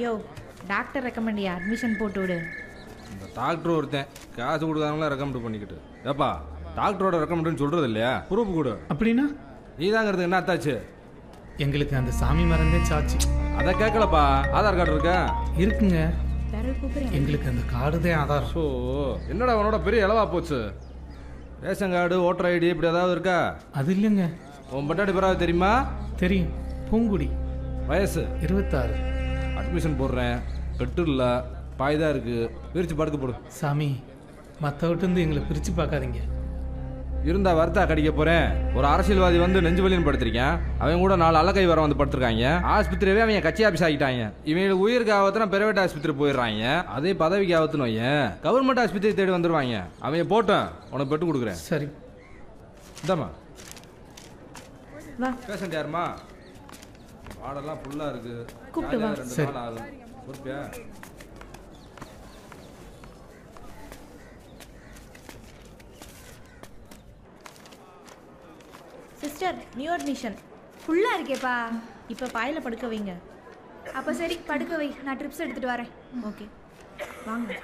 யோ doctor ரெக்கமெண்டியா admission போட்டு விடு. இந்த டாக்டர் ஒருத்தன் காசு கொடுக்காமலாம் ரெக்கமெண்ட் பண்ணிக்கிட்டு ஏப்பா டாக்டரோட ரெக்கமெண்ட்னு சொல்கிறது இல்லையா ப்ரூஃப் கொடு. அப்படின்னா நீ தாங்கிறது என்ன அத்தாச்சு? எங்களுக்கு அந்த சாமி மறந்தே சாட்சி. அதை கேட்கலப்பா. ஆதார் கார்டு இருக்கா? இருக்குங்க. எங்களுக்கு அந்த கார்டு தான் ஆதார். ஸோ என்னடா உன்னோட பெரிய இளவா போச்சு. ரேஷன் கார்டு ஓட்டர் ஐடி இப்படி ஏதாவது இருக்கா? அது இல்லைங்க. உன் பட்டாடி பிறகு தெரியுமா? தெரியும். பூங்குடி. வயசு 26. அட்மிஷன் போடுறேன். பெட்டு இல்லை, பாய்தான் இருக்கு. பிரித்து படுக்க போடு. சாமி மற்ற விட்டு எங்களை பிரித்து பார்க்காதீங்க. இருந்தா வருத்தா கடிக்க போறேன். ஒரு அரசியல்வாதி வந்து நெஞ்சு வலின்னு படுத்திருக்கேன். அவன் கூட 4 அலக்கை வர வந்து படுத்திருக்காங்க. ஆஸ்பத்திரியவே அவங்க கட்சி ஆபீஸ் ஆகிட்டாங்க. இவங்களுக்கு உயிருக்கு ஆபத்துனா பிரைவேட் ஆஸ்பத்திரி போயிடுறாங்க. அதே பதவிக்கு ஆபத்துன்னு வையன் கவர்மெண்ட் ஆஸ்பத்திரி தேடி வந்துருவாங்க. அவங்க போட்டேன் உனக்கு பெட்டு கொடுக்குறேன். சரி இந்தாம்மா. பேஷண்ட் யாருமா? வார்டெல்லாம் ஃபுல்லா இருக்கு. கூப்பிட்டு வா. 2 நாள் ஆகும். ஓகே. சிஸ்டர் நியூ அட்மிஷன் ஃபுல்லாக இருக்கேப்பா. இப்போ பாயில் படுக்க வைங்க. அப்போ சரி படுக்க வை, நான் ட்ரிப்ஸ் எடுத்துகிட்டு வரேன். ஓகே வாங்க.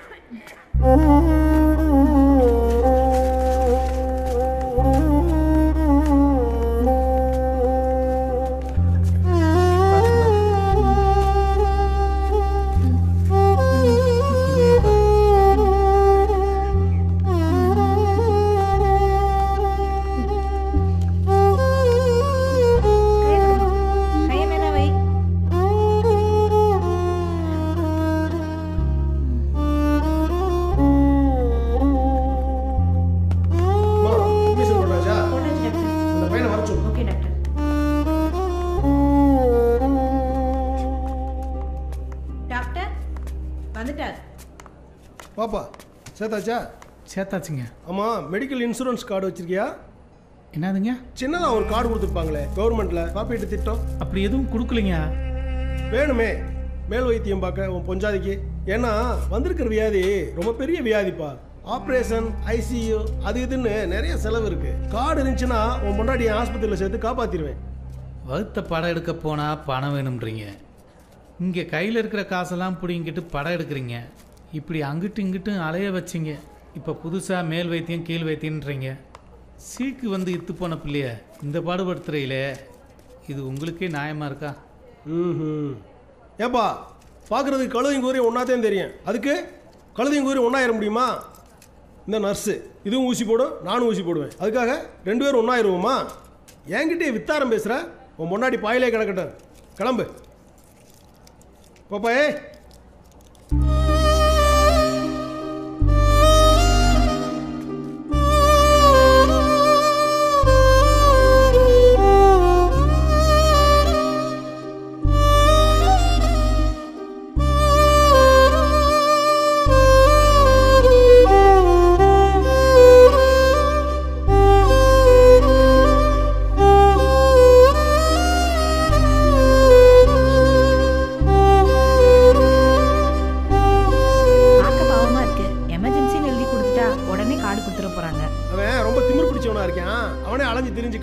பாப்பா சேர்த்தாச்சா? சேர்த்தாச்சுங்க. ஆமாம், மெடிக்கல் இன்சூரன்ஸ் கார்டு வச்சிருக்கியா? என்னதுங்க? சின்னதாக ஒரு கார்டு கொடுத்துருப்பாங்களே கவர்மெண்ட்டில் காப்பீட்டு திட்டம். அப்படி எதுவும் கொடுக்கலைங்க. வேணுமே மேல் வைத்தியம் பார்க்க உன் பொஞ்சாதிக்கு. ஏன்னா வந்திருக்கிற வியாதி ரொம்ப பெரிய வியாதிப்பா. ஆப்ரேஷன், ஐசியூ அது இதுன்னு நிறைய செலவு இருக்கு. கார்டு இருந்துச்சுன்னா உன் பொண்டாடி ஆஸ்பத்திரியில் சேர்த்து காப்பாற்றிடுவேன். வகுத்த படம் எடுக்க போனால் பணம் வேணும்ன்றீங்க. இங்கே கையில் இருக்கிற காசெல்லாம் பிடிங்கிட்டு படம் எடுக்கிறீங்க. இப்படி அங்கிட்டு இங்கிட்டும் அலைய வச்சிங்க. இப்போ புதுசாக மேல் வைத்தியம் கீழ் வைத்தியன்றீங்க. சீக்கு வந்து இத்து போன பிள்ளைய இந்த பாடுபடுத்துறையிலே இது உங்களுக்கே நியாயமாக இருக்கா? ஏப்பா பார்க்குறதுக்கு கழுதையும் கூறியும் ஒன்றாத்தையும் தெரியும். அதுக்கு கழுதையும் கூறியும் ஒன்றாயிர முடியுமா? இந்த நர்ஸு இதுவும் ஊசி போடும், நானும் ஊசி போடுவேன். அதுக்காக 2 பேரும் ஒன்றாயிருவோமா? என்கிட்டே வித்தாரம் பேசுகிற. உன் முன்னாடி பாயிலே கிடக்கட்டும். கிளம்பு பாப்பா.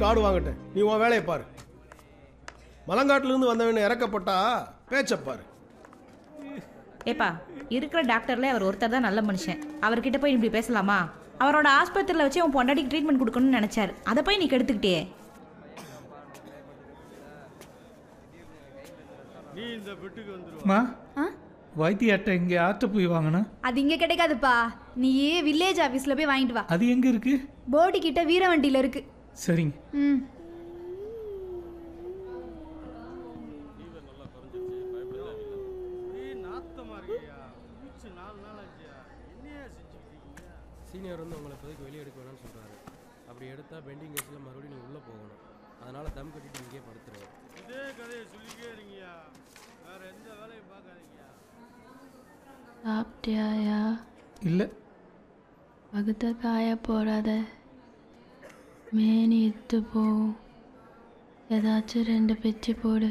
கார்டு வாங்கட்டேன். நீ உன் வேலையை பாரு. மலங்காட்டிலிருந்து வந்தவன் இறக்கப்பட்டா பேச்சப்பாரு. ஏப்பா இருக்கிற டாக்டர்ல அவர் ஒருத்தர் தான் நல்ல மனுஷன். அவர்கிட்ட போய் இப்படி பேசலாமா? அவரோட ஆஸ்பத்திரியில் வச்சு உன் பொண்டாட்டிக்கு ட்ரீட்மெண்ட் கொடுக்கணும்னு நினைச்சாரு. அதை போய் நீ கெடுத்துக்கிட்டே. வைத்திய அட்டை இங்கே ஆட்ட போய் வாங்கணும். அது இங்கே கிடைக்காதுப்பா. நீ வில்லேஜ் ஆஃபீஸில் போய் வாங்கிட்டு வா. அது எங்கே இருக்கு? போர்டு கிட்ட வீரவண்டியில் இருக்கு. சரிங்க. சீனியர் வந்து உங்களை இப்போதைக்கு வெளியே எடுக்க வேணாம்னு சொல்கிறாரு. அப்படி எடுத்தால் பெண்டிங் கேஸில் மறுபடியும் நீங்கள் உள்ளே போகணும். அதனால் தம் கட்டிட்டு இங்கேயே படுத்துருவேன். இதே கதையை சொல்லிக்கே இருங்கய்யா. வேற எந்த வேலையும் பார்க்காதீங்க. சாப்பிட்டியாயா? இல்லை. வகுத்த காய போடாத, மேனி இத்து போகும். ஏதாச்சும் 2 பிச்சு போடு.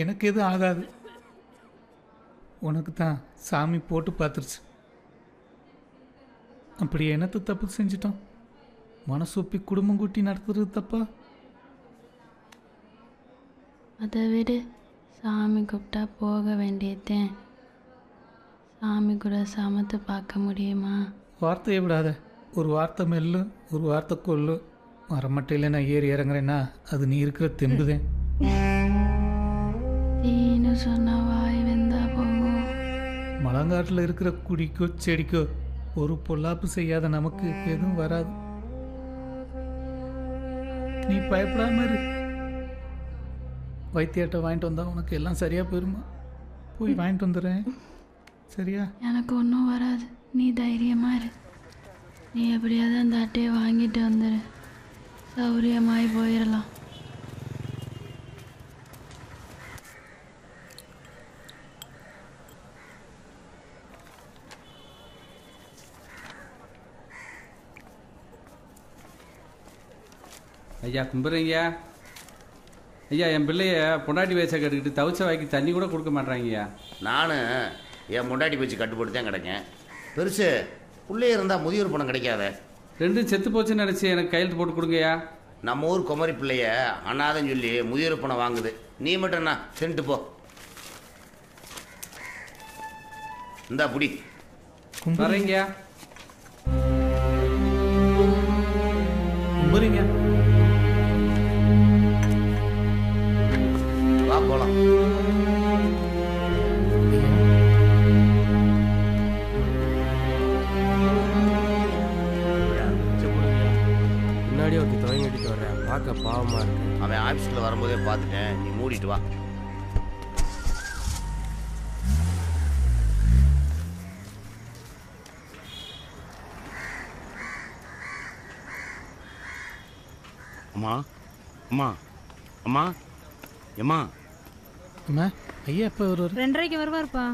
எனக்கு எதுவும் ஆகாது. உனக்கு தான் சாமி போட்டு பார்த்துருச்சு. அப்படி என்னத்து தப்பு செஞ்சிட்டோம்? மனசொப்பி குடும்பம் கூட்டி நடத்துறது தப்பா? அதை விடு, சாமி கூப்பிட்டா போக வேண்டியதேன். சாமி கூட சமத்து பார்க்க முடியுமா? வார்த்தையை விடாத. ஒரு வார்த்தை மெல்லு, ஒரு வார்த்தை கொல்லு. மரமட்டையில் நான் ஏறி இறங்குறேன்னா அது நீ இருக்கிற தெம்புதேன். தீன்னு சொன்னா வாய் வெந்தா போகும். மலங்காட்டில் இருக்கிற குடிக்கோ செடிக்கோ ஒரு பொல்லாப்பு செய்யாத நமக்கு எதுவும் வராது. நீ பயப்படாம இரு. வைத்தியாட்ட வாங்கிட்டு வந்தா உனக்கு எல்லாம் சரியா போயிருமா? போய் வாங்கிட்டு வந்துடுறேன், சரியா? எனக்கு ஒன்றும் வராது, நீ தைரியமா இரு. நீ எப்படியாவது அந்த அட்டையை வாங்கிட்டு வந்துடு, சௌரியமாய் போயிடலாம். ஐயா கும்பிட்றீங்க ஐயா. என் பிள்ளைய பொண்டாட்டி வயசை கட்டுக்கிட்டு தவிச்ச வாய்க்கு தண்ணி கூட கொடுக்க மாட்றாங்கய்யா. நானும் என் பொண்டாட்டி வச்சு கட்டுப்பட்டு தான் கிடக்கேன். பெருசு பிள்ளைய இருந்தால் முதியோர் பணம் கிடைக்காத. ரெண்டும் செத்து போச்சுன்னு நினச்சி எனக்கு கையெழுத்து போட்டு கொடுங்கய்யா. நம்ம ஊர் குமரி பிள்ளைய அண்ணாதன்னு சொல்லி முதியோர் பணம் வாங்குது. நீ மட்டும் என்ன சென்ட்டு போ. இந்தா புடி. வரீங்கய்யா. கும்புறீங்க. வா போலாம். முன்னாடியே ஒருத்தி துவங்கி கட்டிட்டு வர்றேன், பார்க்க பாவமாக இருக்கு. அவன் ஆஃபீஸில் வரும்போதே பார்த்துட்டேன், நீ மூடிட்டு வா. அம்மா அம்மா அம்மா எம்மா அம்மா, ஐயா எப்போ வருவார்? 2:30க்கு வருவார்ப்பா.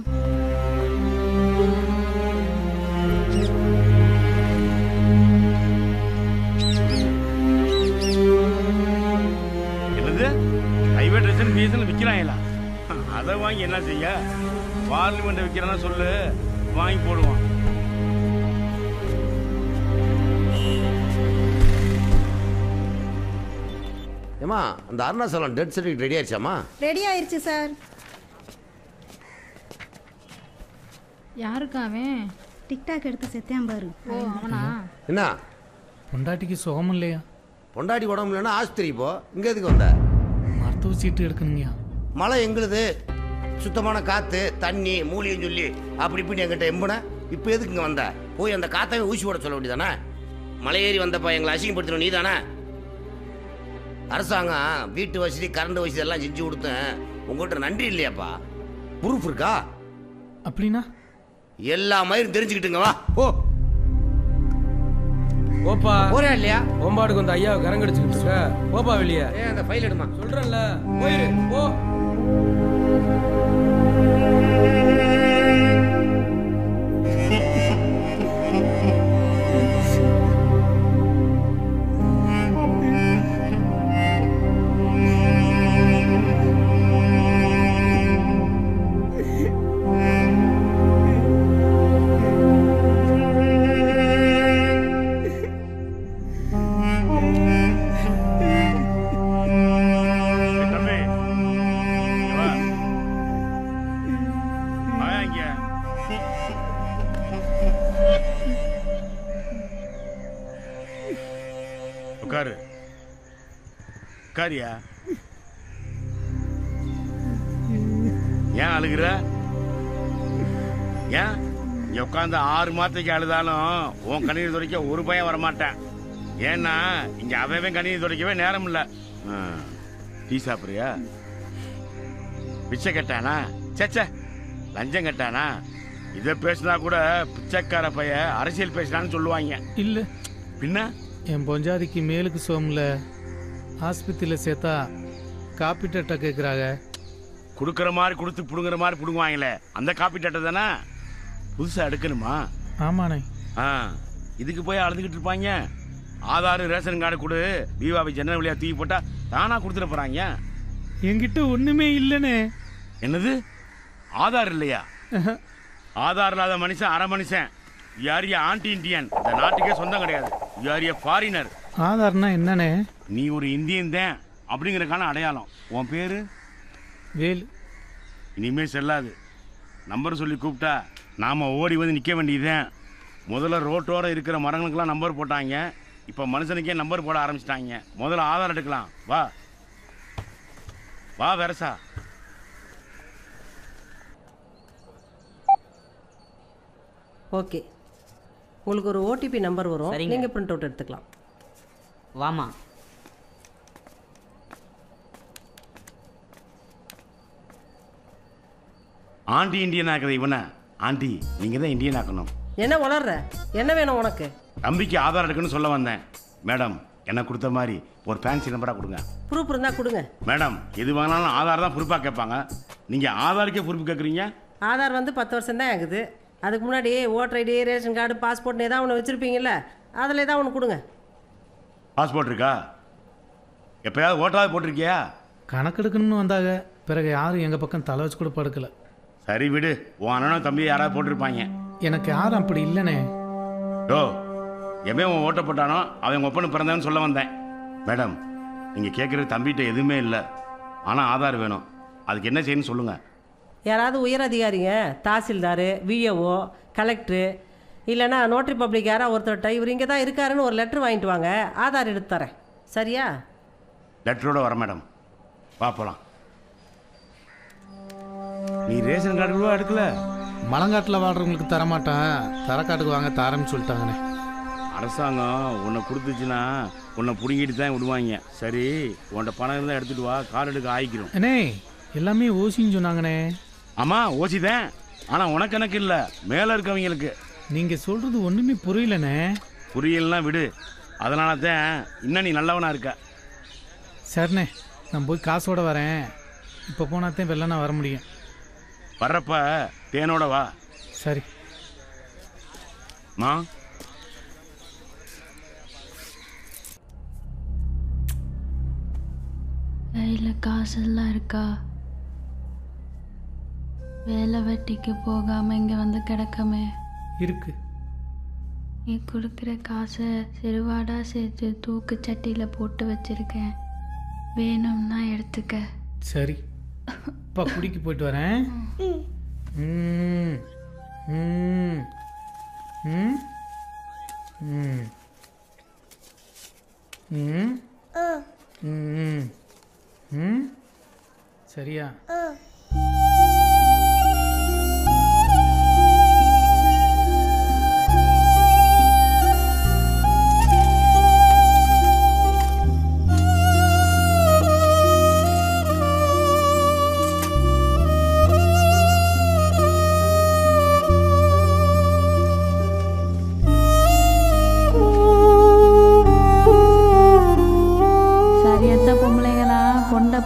என்னது ஹைவே ஸ்டேஷன் பிஎஸ்எல் விற்கிறாங்களா? அதை வாங்கி என்ன செய்ய? பார்லிமெண்ட் விற்கிறான்னா சொல்லு, வாங்கி போடுவான். ஏம்மா அந்த அருணாச்சலம் டெத் சர்டிஃபிகேட் ரெடி ஆயிடுச்சாம்மா? ரெடி ஆயிடுச்சு சார். யாருக்கா அவன்? டிக்டாக் எடுத்து செத்தேன் பாரு. ஓ அவனா? என்ன பொண்டாட்டிக்கு சுகம் இல்லையா? பொண்டாட்டி உடம்பு இல்லைன்னா ஆஸ்பத்திரி போ. இங்கே எதுக்கு வந்த? மருத்துவ சீட்டு எடுக்கணுங்கய்யா. மழை எங்களுது, சுத்தமான காற்று தண்ணி மூலிகைன்னு சொல்லி அப்படி இப்படின்னு என்கிட்ட எம்புன. இப்போ எதுக்கு இங்கே வந்த? போய் அந்த காத்தாவே ஊசி போட சொல்ல வேண்டியதானே? மலை ஏறி வந்தப்பா எங்களை அசிங்கப்படுத்தணும் நீ தானே? அரசாங்கம் வீட்டு வசதி கரண்ட் வசதி எல்லாம் செஞ்சு கொடுத்தேன், உங்கள்கிட்ட நன்றி இல்லையாப்பா? ப்ரூஃப் இருக்கா? அப்படின்னா எல்லா மயிரும் தெரிஞ்சுக்கிட்டுங்க. வா போ. ஓப்பா போறியா இல்லையா? ஓம்பாடுக்கு வந்து ஐயாவை கரங்கடிச்சுக்கிட்டு இருக்க. ஓப்பா வெளியே. அந்த ஃபைல் எடுமா. சொல்றேன்ல, போயிரு போ. உட்காரு. உட்காரியா? ஏன் அழுகுற? ஏன் இங்க உட்காந்து 6 மாதத்துக்கு அழுதாலும் உன் கண்ணீர் துடைக்க ஒரு பையன் வரமாட்டேன். ஏன்னா இங்க அவன் கண்ணீர் துடைக்கவே நேரம் இல்லை. டீ சாப்பிட்றியா? பிச்சை கட்டானா? சேச்சே, லஞ்சம் கட்டானா? இதை பேசினா கூட பிச்சைக்கார பைய அரசியல் பேசினான்னு சொல்லுவாங்க. இல்லை பின்ன என் பொஞ்சாதிக்கு மேலுக்கு சோமில் ஆஸ்பத்திரியில் சேர்த்தா காப்பீட்டு அட்டை கேட்குறாங்க. கொடுக்குற மாதிரி கொடுத்து பிடுங்குற மாதிரி பிடுங்குவாங்களே, அந்த காப்பீட்டு அட்டை தானே புதுசாக எடுக்கணுமா? ஆமாண்ணே. இதுக்கு போய் அழுதுகிட்டு இருப்பாங்க. ஆதார் ரேஷன் கார்டு கொடு, தீபாவளி ஜன்னல் வழியாக தூக்கி போட்டால் தானாக கொடுத்துட போகிறாங்க. என்கிட்ட ஒன்றுமே இல்லைண்ணே. என்னது ஆதார் இல்லையா? ஆதார் இல்லாத மனுஷன் அரை மனுஷன். யாரிய ஆன்டி இண்டியன், இந்த நாட்டுக்கே சொந்தம் கிடையாது. யாரிய ஃபாரினர். ஆதார்னா என்னண்ணே? நீ ஒரு இந்தியன் தான் அப்படிங்கிறக்கான அடையாளம். உன் பேரு வேலு. இனிமேல் செல்லாது. நம்பர் சொல்லி கூப்பிட்டா நாம் ஓடி வந்து நிற்க வேண்டியதுதான். முதல்ல ரோட்டோரம் இருக்கிற மரங்களுக்கெல்லாம் நம்பர் போட்டாங்க. இப்போ மனுஷனுக்கே நம்பர் போட ஆரம்பிச்சிட்டாங்க. முதல்ல ஆதார் எடுக்கலாம். வா வா வெரசா. ஓகே, உங்களுக்கு ஒரு ஓடிபி நம்பர் வரும். நீங்கள் பிரிண்ட் அவுட் எடுத்துக்கலாம். வாமா. ஆண்டி இந்தியன் ஆக்குறது இவனை. ஆண்டி நீங்கள் தான் இந்தியன் ஆக்கணும். என்ன வளர்ற? என்ன வேணும் உனக்கு? தம்பிக்கு ஆதார் எடுக்கணும்னு சொல்ல வந்தேன். மேடம் எனக்கு கொடுத்த மாதிரி ஒரு ஃபேன்சி நம்பராக கொடுங்க. ப்ரூஃப் இருந்தால் கொடுங்க. மேடம் எது வாங்கினாலும் ஆதார் தான் ப்ரூஃபாக கேட்பாங்க. நீங்கள் ஆதாருக்கே ப்ரூஃப் கேட்குறீங்க. ஆதார் வந்து 10 வருஷம் தான் ஆகுது. அதுக்கு முன்னாடி ஓட்டர் ஐடி, ரேஷன் கார்டு, பாஸ்போர்ட்னு ஏதாவது ஒன்று வச்சுருப்பீங்கல்ல, அதில் ஏதாவது ஒன்று கொடுங்க. பாஸ்போர்ட் இருக்கா? எப்போயாவது ஓட்டாவது போட்டிருக்கியா? கணக்கெடுக்கணும்னு வந்தாங்க. பிறகு யாரும் எங்கள் பக்கம் தலை வச்சு கூட படுக்கல. சரி விடு, உன் அண்ணனும் தம்பி யாராவது போட்டிருப்பாங்க. எனக்கு யாரும் அப்படி இல்லைண்ணே. டோ எவன் உன் ஓட்ட போட்டானோ அவன் ஒப்பனு பிறந்தவன்னு சொல்ல வந்தேன். மேடம் நீங்கள் கேட்குறது தம்பிகிட்ட எதுவுமே இல்லை, ஆனால் ஆதார் வேணும். அதுக்கு என்ன செய்யணும்னு சொல்லுங்கள். யாராவது உயர் அதிகாரிங்க, தாசில்தார், விஏஓ, கலெக்டரு, இல்லைன்னா நோட்டரி பப்ளிக் யாராவது ஒருத்தர் இவர் இங்கே தான் இருக்காருன்னு ஒரு லெட்ரு வாங்கிட்டு வாங்க. ஆதார் எடுத்து தரேன். சரியா? லெட்டரோட வர மேடம். வா போகலாம். நீ ரேஷன் கார்டு கூட எடுக்கல? மலங்காட்டில் வாழ்கிறவங்களுக்கு தரமாட்டேன், தரக்காட்டுக்கு வாங்க தரேன்னு சொல்லிட்டாங்கண்ணே. அரசாங்கம் உன்னை கொடுத்துச்சுன்னா உன்னை பிடுங்கிட்டு தான் விடுவாங்க. சரி உன்கிட்ட பணம் இருந்தால் எடுத்துகிட்டு வா, கார் எடுக்க ஆயிக்கிறோம். அண்ணே எல்லாமே ஓசின்னு சொன்னாங்கண்ணே. ஆமாம் ஓசி தான், ஆனால் உனக்கு எனக்கு இல்லை, மேலே இருக்கவங்களுக்கு. நீங்கள் சொல்கிறது ஒன்றுமே புரியலண்ணே. புரியலாம் விடு, அதனால தான் இன்னும் நீ நல்லவனாக இருக்க. சரிண்ணே, நான் போய் காசோட வரேன். இப்போ போனால் தான் வெள்ளனா வர முடியும். வர்றப்ப தேனோட வா. சரி மா. கையில் காசெல்லாம் இருக்கா? வேலை வெட்டிக்கு போகாமல் இங்கே வந்து கிடக்கமே இருக்கு. நீ கொடுக்குற காசை சிறுவாடாக சேர்த்து தூக்கு சட்டியில் போட்டு வச்சிருக்கேன். வேணும்னா எடுத்துக்க. சரி, இப்போ குடிக்கு போயிட்டு வரேன். ம் ம் ம் ம் ம் ம் ம் சரியா?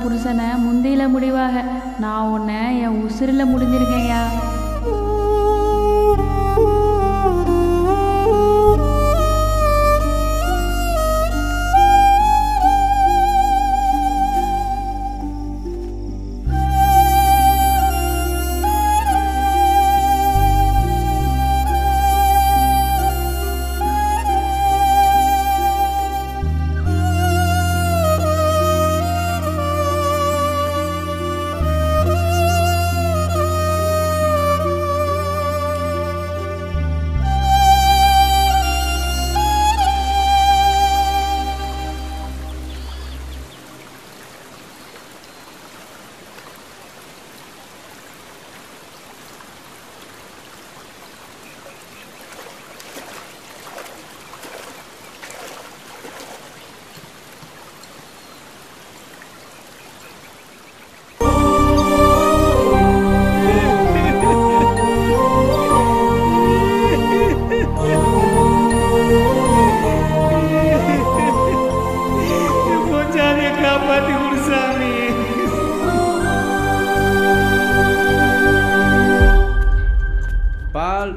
புருஷனை முந்தியில முடிவாக நான் உன்னை என் உசுரில் முடிஞ்சிருக்கேன்யா.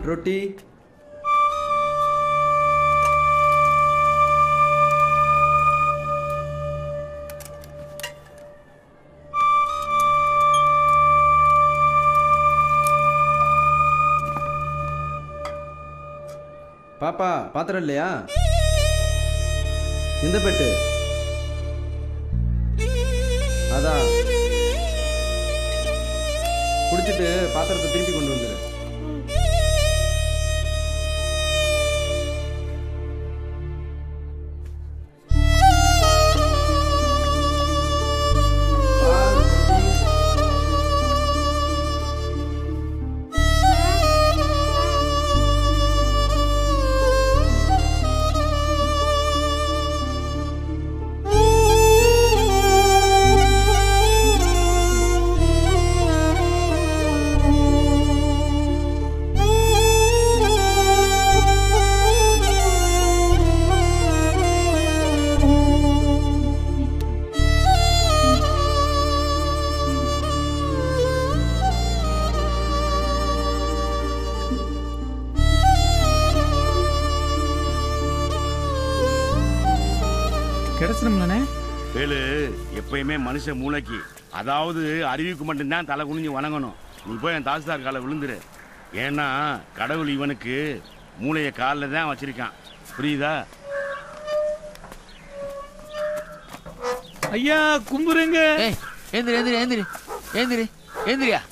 ரொட்டி. பாப்பா பாத்திரம் இல்லையா? இந்த பெட்டு அதான் பாத்திரத்தை திருப்பி கொண்டு வந்துரு. கிடைச்சிடும்லண்ணே. வேலு எப்பயுமே மனுஷ மூளைக்கு, அதாவது அறிவுக்கு மட்டும்தான் தலை குனிஞ்சு வணங்கணும். நீ போய் என் தாசில்தார் காலை விழுந்துரு. ஏன்னா கடவுள் இவனுக்கு மூளையை காலில் தான் வச்சிருக்கான். புரியுதா? ஐயா கும்புறேங்க. ஏந்திரி ஏந்திரி ஏந்திரி ஏந்திரி ஏந்திரியா.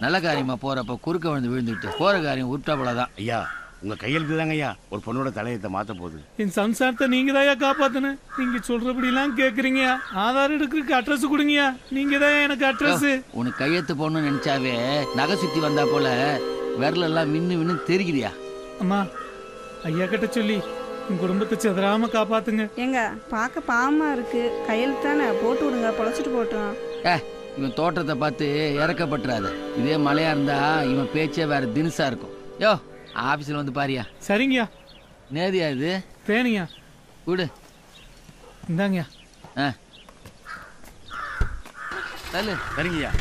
நல்ல காரியமா போறப்ப குறுக்க வந்து விழுந்துட்டு போற காரியம் உருட்டாப்படாதான். ஐயா உங்க கையெழுத்து தாங்க ஐயா ஒரு பொண்ணோட தலையத்தை மாத்த போகுது. என் சம்சாரத்தை நீங்க தான் காப்பாத்தணும். நீங்க சொல்றபடிலாம் கேக்குறீங்க. ஆதார் எடுக்கிறதுக்கு அட்ரஸ் கொடுங்கயா. நீங்க தான் எனக்கு அட்ரஸ். உனக்கு கையெழுத்து போடணும்னு நினைச்சாவே நகை சுத்தி வந்தா போல விரலெல்லாம் மின்னு மின்னு தெரிகிறியா. அம்மா ஐயா கிட்ட சொல்லி உன் குடும்பத்தை செதறாம காப்பாத்துங்க. ஏங்க பார்க்க பாவமா இருக்கு. கையெழுத்தானே போட்டு விடுங்க, பொழைச்சிட்டு போட்டோம். இவன் தோற்றத்தை பார்த்து இறக்கப்பட்டுறாத. இதே மழையா இருந்தா இவன் பேச்சே வேற தினுசா இருக்கும். யோ ஆபீஸ்ல வந்து பாரியா. சரிங்கயா. நேதியா இது தேனியா விடு. இந்தாங்கயா. தள்ளு. சரிங்கய்யா.